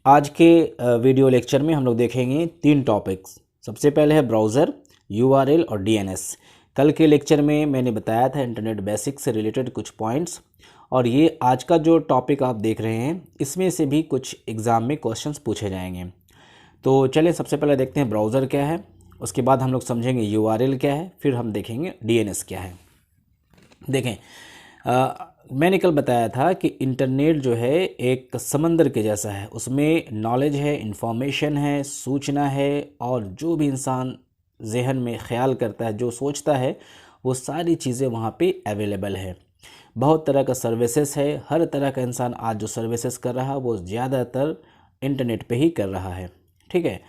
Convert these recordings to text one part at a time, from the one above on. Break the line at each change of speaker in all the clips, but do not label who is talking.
आज के video lecture में हम लोग देखेंगे 3 टॉपिक्स। सबसे पहले है ब्राउज़र, यूआरएल और डीएनएस। कल के लेक्चर में मैंने बताया था इंटरनेट बेसिक्स से रिलेटेड कुछ पॉइंट्स, और ये आज का जो टॉपिक आप देख रहे हैं इसमें से भी कुछ एग्ज़ाम में क्वेश्चंस पूछे जाएंगे। तो चलिए सबसे पहले देखते हैं ब्राउज़र क्या है, उसके बाद हम लोग समझेंगे यूआरएल क्या है, फिर हम देखेंगे डीएनएस क्या है। देखें, मैंने कल बताया था कि इंटरनेट जो है एक समंदर के जैसा है। उसमें नॉलेज है, इंफॉर्मेशन है, सूचना है, और जो भी इंसान जहन में ख्याल करता है, जो सोचता है, वो सारी चीज़ें वहाँ पे अवेलेबल है। बहुत तरह का सर्विसेज है, हर तरह का इंसान आज जो सर्विसेज कर रहा है वो ज़्यादातर इंटरनेट पे ही कर रहा है। ठीक है,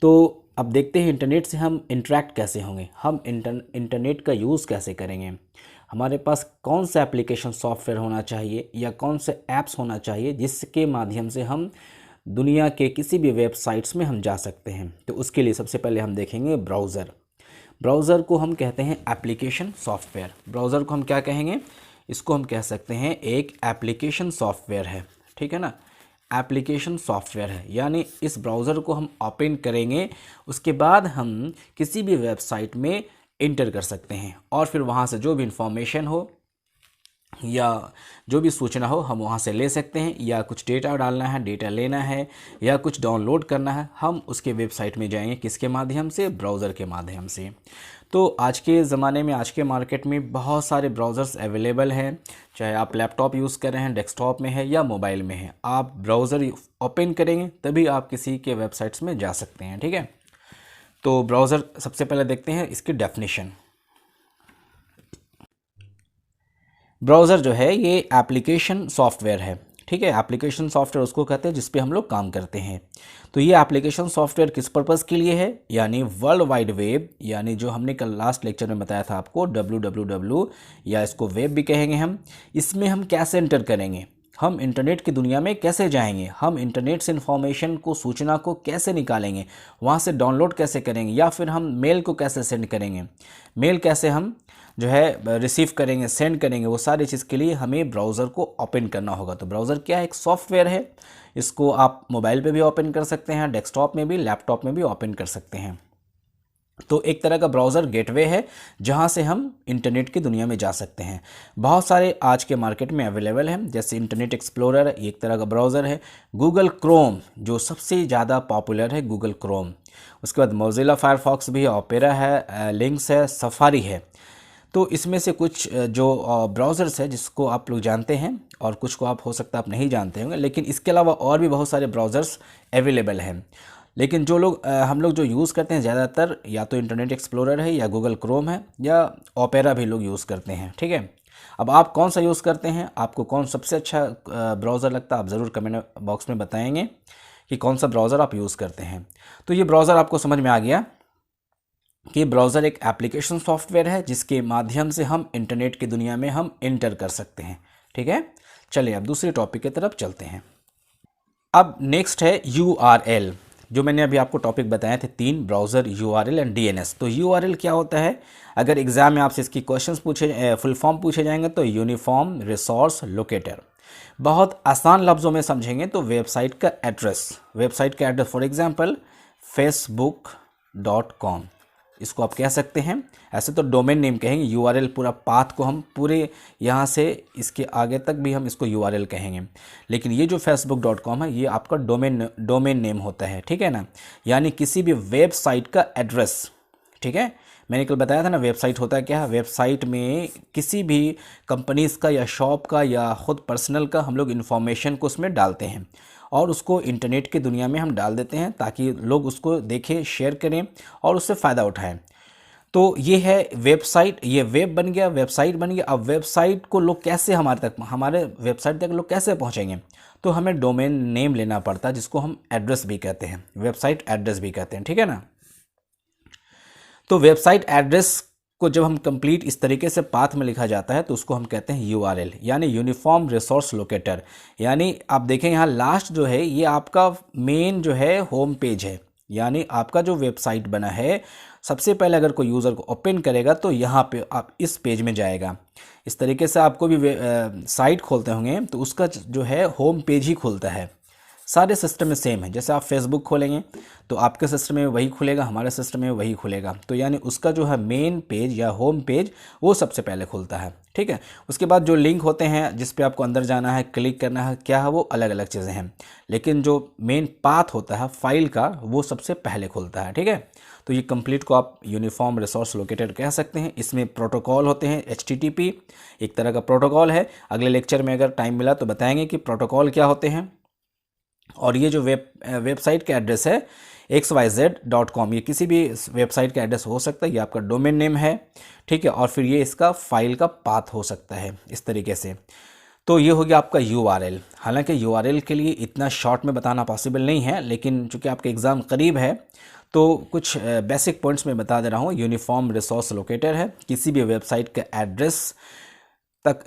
तो अब देखते हैं इंटरनेट से हम इंटरेक्ट कैसे होंगे, हम इंटरनेट का यूज़ कैसे करेंगे, हमारे पास कौन सा एप्लीकेशन सॉफ्टवेयर होना चाहिए या कौन से ऐप्स होना चाहिए जिसके माध्यम से हम दुनिया के किसी भी वेबसाइट्स में हम जा सकते हैं। तो उसके लिए सबसे पहले हम देखेंगे ब्राउज़र। ब्राउज़र को हम कहते हैं एप्लीकेशन सॉफ्टवेयर। ब्राउज़र को हम क्या कहेंगे, इसको हम कह सकते हैं एक एप्लीकेशन सॉफ्टवेयर है। ठीक है ना, एप्लीकेशन सॉफ्टवेयर है, यानी इस ब्राउज़र को हम ओपन करेंगे, उसके बाद हम किसी भी वेबसाइट में इंटर कर सकते हैं और फिर वहाँ से जो भी इंफॉर्मेशन हो या जो भी सूचना हो हम वहाँ से ले सकते हैं, या कुछ डेटा डालना है, डेटा लेना है, या कुछ डाउनलोड करना है, हम उसके वेबसाइट में जाएंगे किसके माध्यम से, ब्राउज़र के माध्यम से। तो आज के ज़माने में, आज के मार्केट में बहुत सारे ब्राउज़र्स अवेलेबल हैं, चाहे आप लैपटॉप यूज़ कर रहे हैं, डेस्कटॉप में है या मोबाइल में है, आप ब्राउज़र ओपन करेंगे तभी आप किसी के वेबसाइट्स में जा सकते हैं। ठीक है, तो ब्राउज़र सबसे पहले देखते हैं इसकी डेफिनेशन। ब्राउज़र जो है ये एप्लीकेशन सॉफ्टवेयर है। ठीक है, एप्लीकेशन सॉफ्टवेयर उसको कहते हैं जिस पे हम लोग काम करते हैं। तो ये एप्लीकेशन सॉफ्टवेयर किस पर्पज़ के लिए है, यानी वर्ल्ड वाइड वेब, यानी जो हमने कल लास्ट लेक्चर में बताया था आपको www, या इसको वेब भी कहेंगे हम। इसमें हम कैसे एंटर करेंगे, हम इंटरनेट की दुनिया में कैसे जाएंगे, हम इंटरनेट से इन्फॉर्मेशन को, सूचना को कैसे निकालेंगे, वहाँ से डाउनलोड कैसे करेंगे, या फिर हम मेल को कैसे सेंड करेंगे, मेल कैसे हम जो है रिसीव करेंगे, सेंड करेंगे, वो सारी चीज़ के लिए हमें ब्राउज़र को ओपन करना होगा। तो ब्राउज़र क्या है, एक सॉफ्टवेयर है। इसको आप मोबाइल पे भी ओपन कर सकते हैं, डेस्कटॉप में भी, लैपटॉप में भी ओपन कर सकते हैं। तो एक तरह का ब्राउज़र गेटवे है जहां से हम इंटरनेट की दुनिया में जा सकते हैं। बहुत सारे आज के मार्केट में अवेलेबल हैं, जैसे इंटरनेट एक्सप्लोरर एक तरह का ब्राउज़र है, गूगल क्रोम जो सबसे ज़्यादा पॉपुलर है, गूगल क्रोम। उसके बाद मोज़िला फायरफॉक्स भी है, ओपेरा है, लिंक्स है, सफारी है। तो इसमें से कुछ जो ब्राउज़र्स है जिसको आप लोग जानते हैं, और कुछ को आप हो सकता है आप नहीं जानते होंगे, लेकिन इसके अलावा और भी बहुत सारे ब्राउज़र्स अवेलेबल हैं। लेकिन जो लोग हम लोग जो यूज़ करते हैं ज़्यादातर, या तो इंटरनेट एक्सप्लोरर है, या गूगल क्रोम है, या ओपेरा भी लोग यूज़ करते हैं। ठीक है, अब आप कौन सा यूज़ करते हैं, आपको कौन सबसे अच्छा ब्राउज़र लगता है, आप ज़रूर कमेंट बॉक्स में बताएंगे कि कौन सा ब्राउज़र आप यूज़ करते हैं। तो ये ब्राउज़र आपको समझ में आ गया कि ब्राउज़र एक एप्लीकेशन सॉफ्टवेयर है जिसके माध्यम से हम इंटरनेट की दुनिया में हम इंटर कर सकते हैं। ठीक है, चलिए अब दूसरे टॉपिक की तरफ चलते हैं। अब नेक्स्ट है यूआरएल, जो मैंने अभी आपको टॉपिक बताए थे 3, ब्राउज़र, यूआरएल एंड डीएनएस। तो यूआरएल क्या होता है, अगर एग्जाम में आपसे इसकी क्वेश्चंस पूछे, फुल फॉर्म पूछे जाएंगे तो यूनिफॉर्म रिसोर्स लोकेटर। बहुत आसान लफ्ज़ों में समझेंगे तो वेबसाइट का एड्रेस, फॉर एग्जाम्पल facebook.com, इसको आप कह सकते हैं। ऐसे तो डोमेन नेम कहेंगे, यूआरएल पूरा पाथ को हम पूरे यहाँ से इसके आगे तक भी हम इसको यूआरएल कहेंगे, लेकिन ये जो facebook.com है ये आपका डोमेन नेम होता है। ठीक है ना, यानी किसी भी वेबसाइट का एड्रेस। ठीक है, मैंने कल बताया था ना वेबसाइट होता है क्या है, वेबसाइट में किसी भी कंपनीज़ का या शॉप का या ख़ुद पर्सनल का हम लोग इन्फॉर्मेशन को उसमें डालते हैं और उसको इंटरनेट की दुनिया में हम डाल देते हैं ताकि लोग उसको देखें, शेयर करें और उससे फ़ायदा उठाएं। तो ये है वेबसाइट, ये वेब बन गया, वेबसाइट बन गया। अब वेबसाइट को लोग कैसे हमारे वेबसाइट तक लोग कैसे पहुंचेंगे, तो हमें डोमेन नेम लेना पड़ता है जिसको हम एड्रेस भी कहते हैं, वेबसाइट एड्रेस भी कहते हैं। ठीक है ना, तो वेबसाइट एड्रेस को जब हम कंप्लीट इस तरीके से पाथ में लिखा जाता है तो उसको हम कहते हैं यूआरएल, यानी यूनिफॉर्म रिसोर्स लोकेटर। यानी आप देखें यहाँ लास्ट जो है ये आपका मेन जो है होम पेज है, यानी आपका जो वेबसाइट बना है सबसे पहले अगर कोई यूज़र को ओपन करेगा तो यहाँ पे आप इस पेज में जाएगा। इस तरीके से आपको भी साइट खोलते होंगे तो उसका जो है होम पेज ही खुलता है, सारे सिस्टम में सेम है। जैसे आप फेसबुक खोलेंगे तो आपके सिस्टम में वही खुलेगा, हमारे सिस्टम में वही खुलेगा। तो यानी उसका जो है मेन पेज या होम पेज वो सबसे पहले खुलता है, ठीक है। उसके बाद जो लिंक होते हैं जिस पे आपको अंदर जाना है, क्लिक करना है, क्या है, वो अलग अलग चीज़ें हैं। लेकिन जो मेन पाथ होता है फाइल का वो सबसे पहले खुलता है, ठीक है। तो ये कंप्लीट को आप यूनिफॉर्म रिसोर्स लोकेटर कह सकते हैं। इसमें प्रोटोकॉल होते हैं, HTTP एक तरह का प्रोटोकॉल है। अगले लेक्चर में अगर टाइम मिला तो बताएंगे कि प्रोटोकॉल क्या होते हैं। और ये जो वेबसाइट का एड्रेस है xyz.com, ये किसी भी वेबसाइट का एड्रेस हो सकता है, ये आपका डोमेन नेम है, ठीक है। और फिर ये इसका फाइल का पाथ हो सकता है इस तरीके से। तो ये हो गया आपका URL। हालांकि URL के लिए इतना शॉर्ट में बताना पॉसिबल नहीं है, लेकिन चूंकि आपका एग्ज़ाम करीब है तो कुछ बेसिक पॉइंट्स में बता दे रहा हूँ। यूनिफॉर्म रिसोर्स लोकेटर है, किसी भी वेबसाइट का एड्रेस तक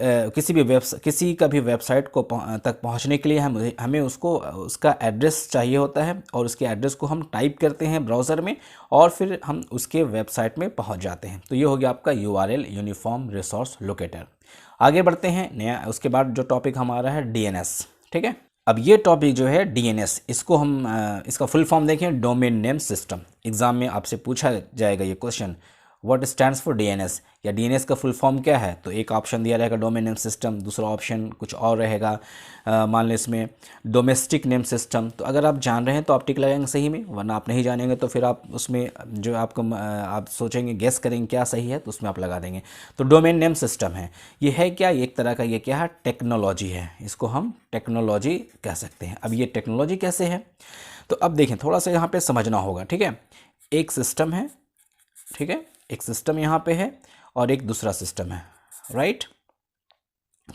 किसी का भी वेबसाइट को तक पहुंचने के लिए हमें उसका एड्रेस चाहिए होता है, और उसके एड्रेस को हम टाइप करते हैं ब्राउज़र में और फिर हम उसके वेबसाइट में पहुंच जाते हैं। तो ये हो गया आपका URL, यूनिफॉर्म रिसोर्स लोकेटर। आगे बढ़ते हैं नया, उसके बाद जो टॉपिक हमारा है DNS, ठीक है। अब ये टॉपिक जो है DNS, इसको हम इसका फुल फॉर्म देखें, डोमेन नेम सिस्टम। एग्ज़ाम में आपसे पूछा जाएगा ये question, what stands for DNS, या DNS का फुल फॉर्म क्या है। तो एक ऑप्शन दिया रहेगा डोमेन नेम सिस्टम, दूसरा ऑप्शन कुछ और रहेगा, मान लें इसमें डोमेस्टिक नेम सिस्टम। तो अगर आप जान रहे हैं तो आप टिक लगाएंगे सही में, वरना आप नहीं जानेंगे तो फिर आप उसमें जो आपको आप सोचेंगे गेस करेंगे क्या सही है, तो उसमें आप लगा देंगे। तो डोमेन नेम सिस्टम है, ये है क्या, एक तरह का ये क्या है, टेक्नोलॉजी है। इसको हम टेक्नोलॉजी कह सकते हैं। अब ये टेक्नोलॉजी कैसे है, तो अब देखें थोड़ा सा यहाँ पर समझना होगा, ठीक है। एक सिस्टम है, ठीक है, एक सिस्टम यहाँ पे है और एक दूसरा सिस्टम है, राइट।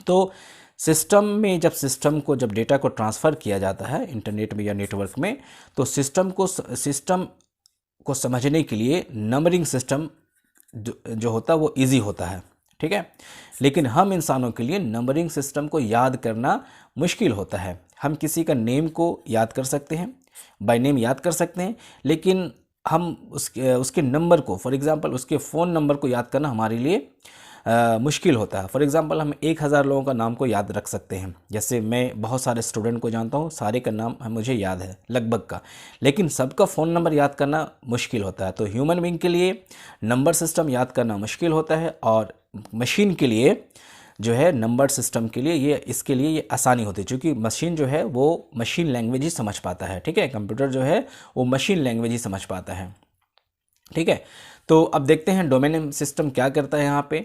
तो सिस्टम में जब डेटा को ट्रांसफ़र किया जाता है इंटरनेट में या नेटवर्क में, तो सिस्टम को समझने के लिए नंबरिंग सिस्टम जो होता है वो इजी होता है, ठीक है। लेकिन हम इंसानों के लिए नंबरिंग सिस्टम को याद करना मुश्किल होता है। हम किसी का नेम को याद कर सकते हैं, बाय नेम याद कर सकते हैं, लेकिन हम उसके नंबर को, फॉर एग्ज़ाम्पल उसके फ़ोन नंबर को याद करना हमारे लिए मुश्किल होता है। फॉर एग्ज़ाम्पल हम 1000 लोगों का नाम को याद रख सकते हैं। जैसे मैं बहुत सारे स्टूडेंट को जानता हूँ, सारे का नाम मुझे याद है लगभग का, लेकिन सबका फ़ोन नंबर याद करना मुश्किल होता है। तो ह्यूमन बीइंग के लिए नंबर सिस्टम याद करना मुश्किल होता है, और मशीन के लिए जो है नंबर सिस्टम के लिए इसके लिए ये आसानी होती है, क्योंकि मशीन जो है वो मशीन लैंग्वेज ही समझ पाता है, ठीक है। कंप्यूटर जो है वो मशीन लैंग्वेज ही समझ पाता है, ठीक है। तो अब देखते हैं डोमेन नेम सिस्टम क्या करता है यहाँ पे।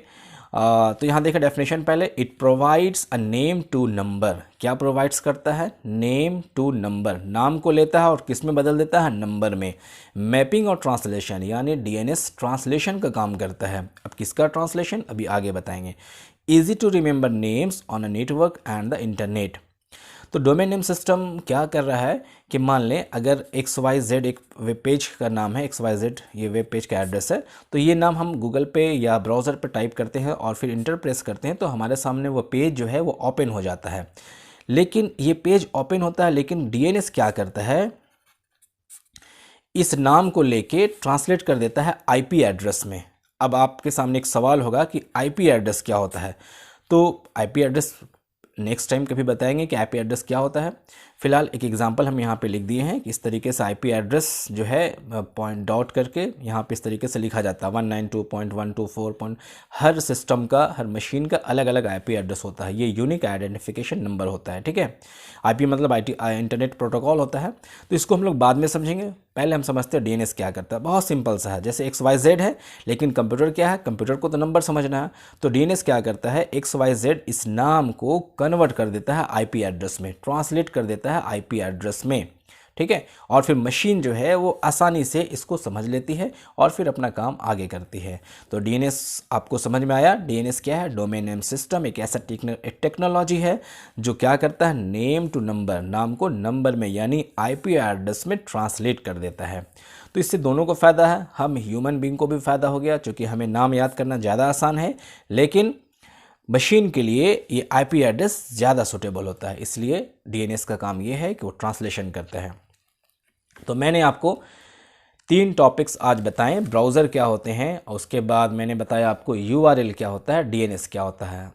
तो यहाँ देखा डेफिनेशन पहले, it provides a name to number. क्या प्रोवाइड्स करता है, नेम टू नंबर, नाम को लेता है और किस में बदल देता है, नंबर में। मैपिंग और ट्रांसलेशन, यानी DNS ट्रांसलेशन का काम करता है। अब किसका ट्रांसलेशन अभी आगे बताएंगे। Easy to remember names on a network and the internet. तो डोमेन नेम सिस्टम क्या कर रहा है कि मान लें अगर XYZ एक वेब पेज का नाम है, XYZ ये वेब पेज का एड्रेस है, तो ये नाम हम गूगल पे या ब्राउज़र पे टाइप करते हैं और फिर इंटर प्रेस करते हैं, तो हमारे सामने वो पेज जो है वो ओपन हो जाता है। लेकिन ये पेज ओपन होता है, लेकिन DNS क्या करता है, इस नाम को लेके ट्रांसलेट कर देता है IP एड्रेस में। अब आपके सामने एक सवाल होगा कि IP एड्रेस क्या होता है। तो IP एड्रेस नेक्स्ट टाइम कभी बताएंगे कि IP एड्रेस क्या होता है। फिलहाल एक एग्जांपल हम यहाँ पे लिख दिए हैं कि इस तरीके से IP एड्रेस जो है पॉइंट डॉट करके यहाँ पे इस तरीके से लिखा जाता है 192.124. हर सिस्टम का, हर मशीन का अलग अलग IP एड्रेस होता है। ये यूनिक आइडेंटिफिकेशन नंबर होता है, ठीक है। IP मतलब इंटरनेट प्रोटोकॉल होता है। तो इसको हम लोग बाद में समझेंगे, पहले हम समझते हैं DNS क्या करता है। बहुत सिंपल सा है, जैसे XYZ है, लेकिन कंप्यूटर क्या है, कंप्यूटर को तो नंबर समझना है। तो DNS क्या करता है, XYZ इस नाम को कन्वर्ट कर देता है IP एड्रेस में, ट्रांसलेट कर देता है IP एड्रेस में, ठीक है। और फिर मशीन जो है वो आसानी से इसको समझ लेती है और फिर अपना काम आगे करती है। तो DNS आपको समझ में आया। DNS क्या है, डोमेन नेम सिस्टम, एक ऐसा टेक्नोलॉजी है जो क्या करता है, नेम टू नंबर, नाम को नंबर में यानी IP एड्रेस में ट्रांसलेट कर देता है। तो इससे दोनों को फ़ायदा है, हम ह्यूमन बीइंग को भी फ़ायदा हो गया, क्योंकि हमें नाम याद करना ज़्यादा आसान है, लेकिन मशीन के लिए ये IP एड्रेस ज़्यादा सूटेबल होता है। इसलिए DNS का काम ये है कि वो ट्रांसलेशन करता है। तो मैंने आपको 3 टॉपिक्स आज बताएं, ब्राउज़र क्या होते हैं, और उसके बाद मैंने बताया आपको URL क्या होता है, DNS क्या होता है।